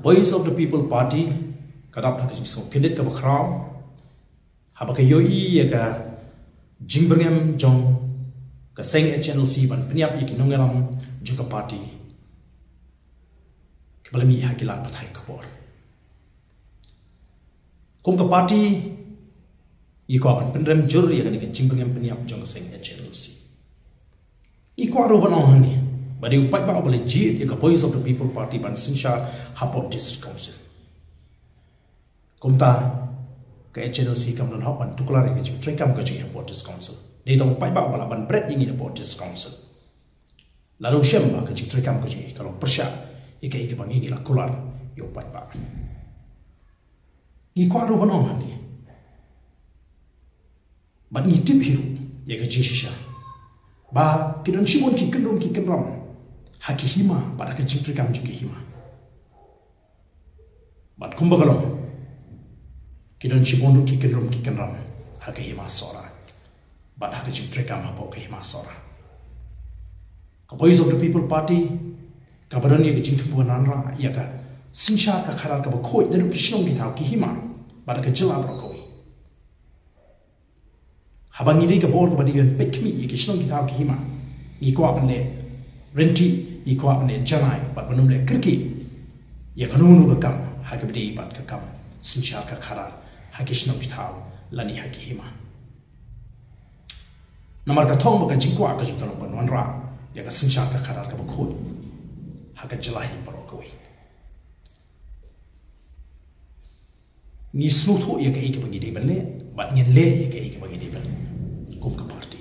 Voice of the People Party kadap nak jisong candidate ka bakraw haba ka yoi ka jingbrengem jong ka seng HNLC ban peniap iki nongelam juga party kebalami hakilan pathai kapor kum ka party iko ban penrem jur ya kan jingbrengem peniap jong ka seng HNLC iko aro ban ohani badi upai ba boleh jid ya ka Voice of the People Party ban sinsha hapot district council kumta ke HNLC kam lan hopan tuklar ke jing trekam ke jing hapot district council ni tong pai ba bala ban bread ingin hapot district council lalu shem ba ke jing trekam ke jing kalau persya ike bang ingin la kular yo pai ba ni ko ro banong ni ban ni tip hiru ya ke jing shisha ba kidon shimon ki kenram haki hima pada ke jing trekam jing hima bat kumba kalau kidon shimon ki kenram haki hima sora bat haki jing trekam hapo ke hima sora ka Voice of the People Party ka badan ye jing tu nanra ya ka sinsha ka kharar ka khoi de ki shnong ki thau ki hima bat ka jila bro ko habang ni ka bor ka badi ben pekmi ye ki shnong ki thau ki hima ni ko apne renti ni ko apne janai bat banum le kirki ya kanunu ka kam haki badi bat ka kam sinsha ka kharar haki shnong ki thau lani haki hima namar ka thong ba ka jingkwa ka jing talong ban wanra ya ka sinsha ka kharar ka khoi haka jelahi paro kawai ni snutho ya ka ike bagi de banle bat ngin le ya ka ike bagi de ban kum ka party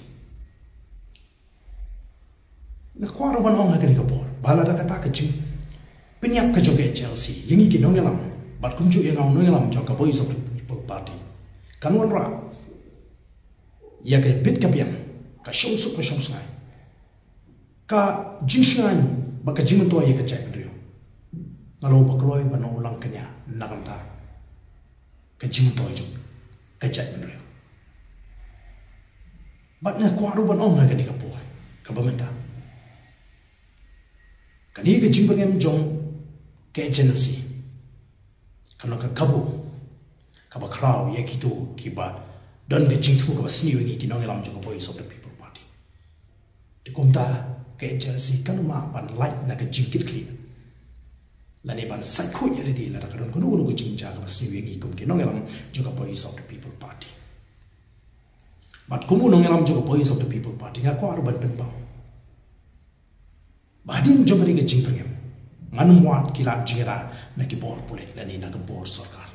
na kwaro ban ong haka ni ka por bala da kata ka jing penyap ka joge Chelsea yang iki nongelam bat kunju yang ngau nongelam jong ka Voice of the People Party kanwan ra ya ka bit ka pian ka shomsu ngai ka jingsngai baka jiman to ye ka chai rio ngalo bakloi bano ulang kanya nagamta ka jiman to ju ka chai rio bat na kwaru ban ong ka ni ka po ka bamenta kani ka jimbangem jong ka HNLC kana ka kabu ka ba kraw ye kitu ki ba don ka jingtu ka basni wi ki nongelam jong Voice of the People Party tikumta ke HNLC kanuma ban light na ka jingkit kli la ne ban sai ko yele di la ka don ko no ko jingja ka si wi ngi kum ke nongelam juga Voice of the People Party bat kumu nongelam juga Voice of the People Party nga ko arban pen ba badin jomari ke jingpengem nganum wat kila jira na ki bor pulet la ni na ka bor sarkar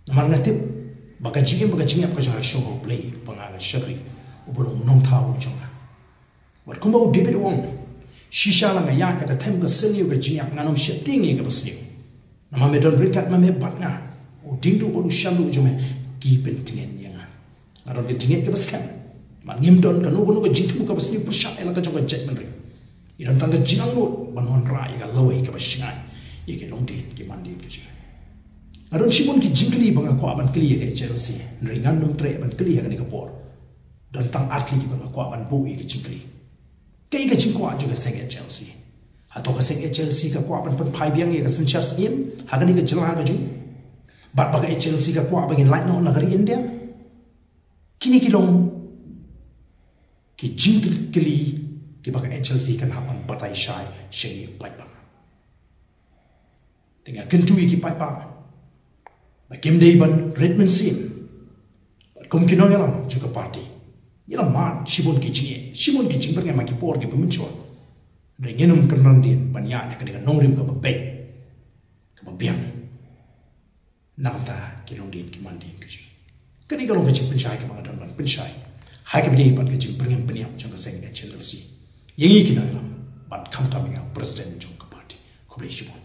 naman ngatip baga jingem ka jara show play pangala shakri ubulong nong thaw jonga wat kumau David Wong shisha la nga yak ka them ka senyu ka jiak nganom sheting ye ka basniu nama me don rikat ma me batna u dingdu bodu shalu jome ki pentingen yanga ngaron ke dinget ka baskan man ngim don ka no ka jingtu ka basniu persha ela ka jonga jet man ri iran tanga jinang no banon ra ye ka lawai ka basngai ye ke longdin ki mandin ke jiak ngaron shimon ki jingkli banga ko aban kli ye ka Chelsea ringan nom tre aban kli ye ka ni ka por dan tang akli ki banga ko aban bu ye ka jingkli kay ka jingkwa juga seng HNLC atau ka seng HNLC ka kwa ban pai biang ye ka senchar skim hagani ka jela ka ju bat baga HNLC ka kwa bangin light no nagari India kini kilong ki jingkil kili ki baga HNLC kan hapan batai shai shengi pai ba tinga kentui ki pai ba ba kimdei ban Redmond sim bat kum kinoyalam juga party ila mat shibon ki jing berngai maki por ki pemenchua rengenum kenran din banya nya ka dengan nongrim ka babe ka babiang namta ki long din ki mandin ki kani ka long ki penchai ka bangadan ban penchai hai ka bini ban ki berngem peniap jong ka seng HNLC yengi ki na ban kam ta menga president jong ka party ko ble shibon